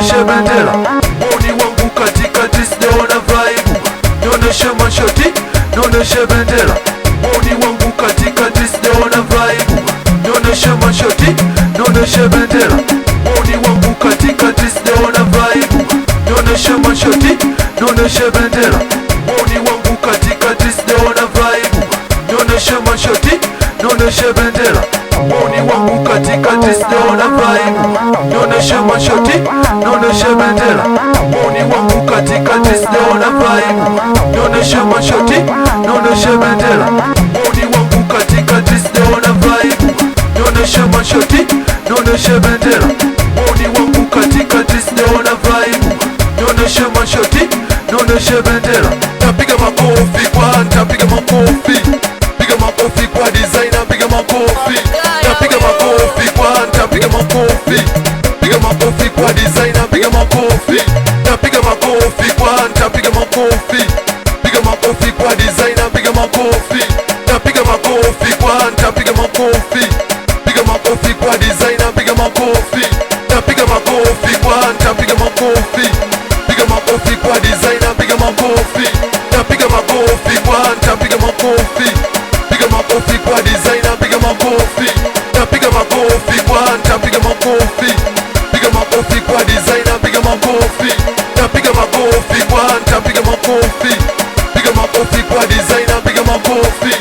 Nionyeshe bendera, muni wangu katikati sijaona vibe. Nionyeshe mashoti, nionyeshe bendera, muni wangu katikati sijaona vibe. Nionyeshe mashoti, nionyeshe bendera, muni wangu katikati sijaona vibe. Nionyeshe mashoti, nionyeshe bendera, muni wangu katikati sijaona vibe. Nionyeshe mashoti, nionyeshe bendera, muni wangu katikati sijaona vibe. Nionyeshe mashoti, nionyeshe bendera, muni wangu katikati sijaona vibe. Nionyeshe mashoti, nionyeshe bendera, muni wangu katikati sijaona vibe. Nionyeshe mashoti, nionyeshe bendera, muni wangu katikati sijaona vibe. Nionyeshe mashoti, nionyeshe bendera. Napiga makofi kwa, napiga makofi. Piga makofi kwa designer, piga makofi. Napiga makofi kwa, napiga makofi. Piga makofi kwa designer, piga makofi. Napiga makofi kwa, napiga makofi. Piga makofi kwa designer, piga makofi. Napiga makofi kwa, napiga makofi. Piga makofi kwa designer, piga makofi. Napiga makofi kwa, napiga makofi. Piga makofi kwa designer, piga makofi. Napiga makofi kwa, napiga makofi. Piga makofi kwa designer, piga makofi. Napiga makofi kwa, napiga makofi. Piga makofi kwa designer, piga makofi. Napiga makofi kwa, napiga makofi. Piga makofi kwa designer, piga makofi.